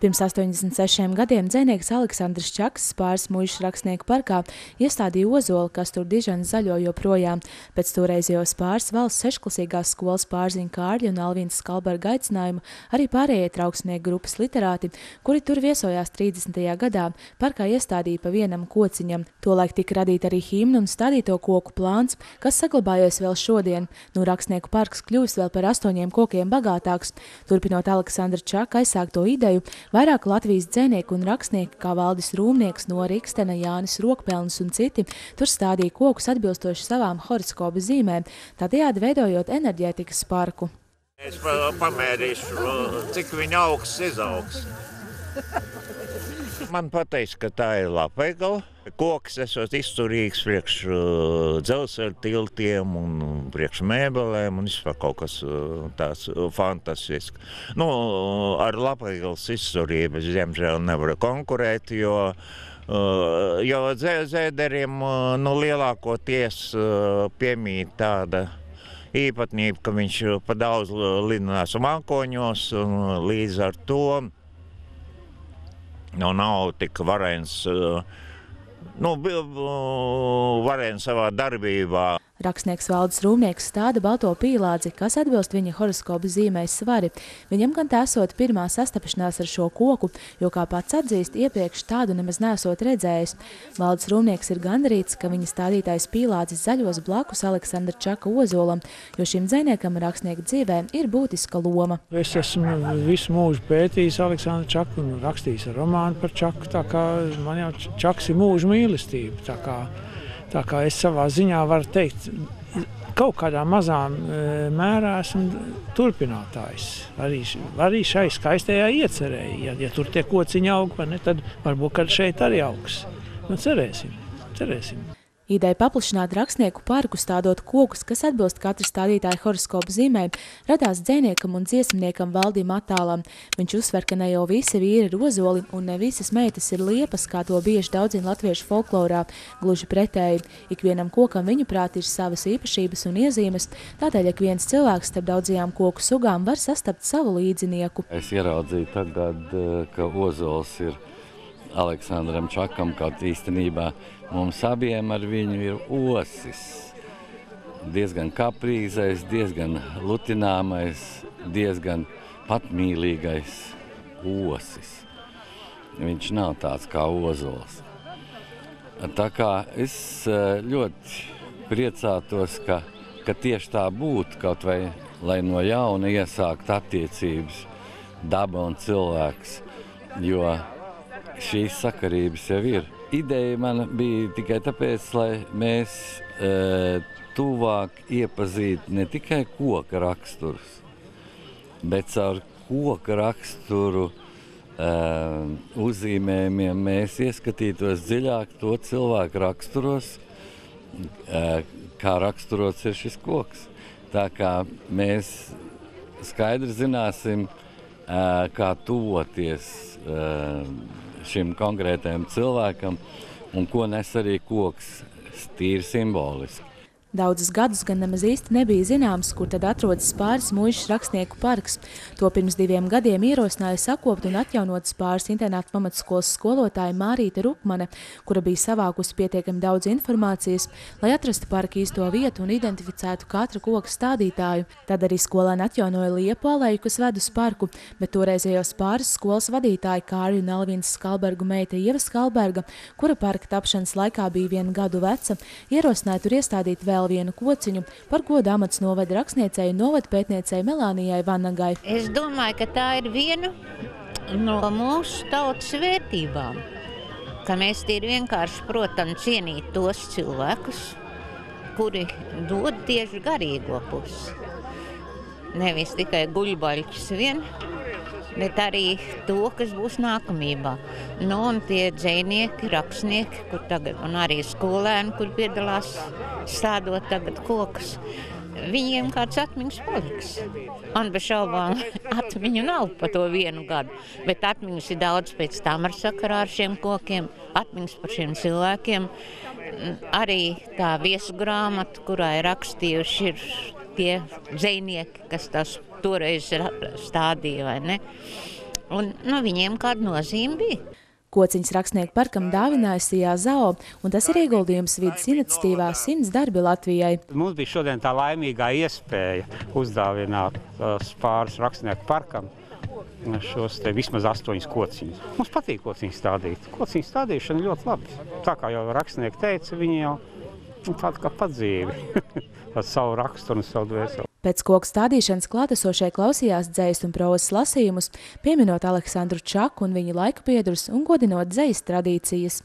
Pirms 86 gadiem dzejnieks Aleksandrs Čaks Spāras muižas rakstnieku parkā iestādīja ozoli, kas tur dižani zaļo joprojām. Pēc toreizējo Spāras valsts sešklasīgās skolas Pārziņa Kārļa un Alvīnas Skalberga aicinājuma arī pārējie trauksmnieku grupas literāti, kuri tur viesojās 30. gadā, parkā iestādīja pa vienam kociņam. Tolaik tika radīta arī himna un stādīto koku plāns, kas saglabājies vēl šodien. Nu, rakstnieku parks kļuvis vēl par 8 kokiem bagātāks. Turpinot Aleksandra Čaka aizsākto ideju, vairāk Latvijas dzejnieki un rakstnieki, kā Valdis Rūmnieks, no Rikstena, Jānis Rokpelnis un citi, tur stādīja kokus atbilstoši savām horoskopa zīmēm, tādējādi veidojot enerģētikas parku. Es pamērīšu, cik viņa augsts izaugs. Man pateiks, ka tā ir lapeigala. Koks esot izturīgs priekš dzelzceļa tiltiem un priekš mēbelēm un vispār kaut kas tāds fantastisks. Nu, ar lapaigalas izturību es diemžēl nevaru konkurēt, jo zēderiem lielākoties piemīt tāda īpatnība, ka viņš pa daudz lidinās mākoņos un līdz ar to nav tik varens. Varēja savā darbībā. Rakstnieks Valdis Rūmnieks stāda balto pīlādzi, kas atbilst viņa horoskopa zīmēs svari. Viņam gan tā esot pirmā sastapašanās ar šo koku, jo, kā pats atzīst, iepriekš tādu nemaz neesot redzējis. Valdis Rūmnieks ir gandarīts, ka viņa stādītais pīlādzis zaļos blakus Aleksandra Čaka ozolam, jo šim dzejniekam rakstnieka dzīvē ir būtiska loma. Es esmu visu mūžu pētījis Aleksandru Čaku un rakstījis romānu par Čaku, tā kā man jau Čaks ir mūža mīlestība. Tā kā es savā ziņā varu teikt, kaut kādā mazā mērā esmu turpinātājs. Arī šai skaistajā iecerē. Ja tur tie kociņi aug, tad varbūt, kad šeit arī augs. Nu, cerēsim. Ideja paplašināt rakstnieku parku, stādot kokus, kas atbilst katra stādītāja horoskopa zīmēm, radās dzejniekam un dziesmniekam Valdim Attālam. Viņš uzsver, ka ne jau visi vīri ir ozoli un ne visas meitas ir liepas, kā to bieži daudzina latviešu folklorā. Gluži pretēji, ikvienam kokam viņuprāt ir savas īpašības un iezīmes, tādēļ ik viens cilvēks starp daudzajām koku sugām var sastapt savu līdzinieku. Es ieraudzīju tagad, ka ozols ir Aleksandram Čakam, kaut īstenībā mums abiem ar viņu ir osis. Diezgan kaprīzais, diezgan lutināmais, diezgan patmīlīgais osis. Viņš nav tāds kā ozols. Tā kā es ļoti priecātos, ka tieši tā būtu, kaut vai, lai no jauna iesākt attiecības daba un cilvēks, jo šīs sakarības jau ir. Ideja man bija tikai tāpēc, lai mēs tuvāk iepazītu ne tikai koka raksturus, bet caur koka raksturu uzzīmējumiem mēs ieskatītos dziļāk to cilvēku raksturos, kā raksturots ir šis koks. Tā kā mēs skaidri zināsim, kā tuvoties šim konkrētajam cilvēkam un ko nes arī koks tīri simboliski. Daudzus gadus gan nemaz īsti nebija zināms, kur tad atrodas Spāras muižas rakstnieku parks. To pirms 2 gadiem ierosināja sakopt un atjaunot Spāras internāta pamatskolas skolotāja Mārīte Rupmane, kura bija savākusi pietiekami daudz informācijas, lai atrastu parka īsto vietu un identificētu katru koka stādītāju. Tad arī skolēni atjaunoja liepu aleju, kas ved uz parku, bet toreizējo Spāras skolas vadītāja Kārļa un Alvīnas Skalbergu meita Ieva Skalberga, kura parka tapšanas laikā bija 1 gadu veca, ierosināja tur iestādīt vēl vienu kociņu, par godu amats novada rakstniecei un novada pētniecei Melānijai Vanagai. Es domāju, ka tā ir viena no mūsu tautas vērtībām, ka mēs tīri vienkārši, protams, cienīt tos cilvēkus, kuri dod tieši garīgo pusi. Nevis tikai guļbaļķis vien, bet arī to, kas būs nākamībā. Nu, un tie dzejnieki, rakstnieki, kur tagad, un arī skolēni, kur piedalās stādot tagad kokus, viņiem kāds atmiņas paliks. Man bez šaubām atmiņu nav pa to 1 gadu, bet atmiņas ir daudz pēc tam ar sakarā ar šiem kokiem, atmiņas par šiem cilvēkiem. Arī tā viesu grāmata, kurā ir rakstījuši ir tie dzejnieki, kas tas toreiz stādīja, vai ne? Un viņiem kāda nozīme bija. Kociņas rakstnieku parkam dāvināja Sijā Zao, un tas ir ieguldījums vides iniciatīvā 100 darbi Latvijai. Mums bija šodien tā laimīgā iespēja uzdāvināt Spāras rakstnieku parkam šos te vismaz 8 kociņus. Mums patīk kociņu stādīt. Kociņu stādīšana ļoti labi. Tā kā jau rakstnieki teica, viņi jau tāda kā padzīvi. Savu rakstu un savu dvēseli. Pēc koku stādīšanas klātesošie klausījās dzejas un prozas lasījumus, pieminot Aleksandru Čaku un viņa laika biedrus un godinot dzejas tradīcijas.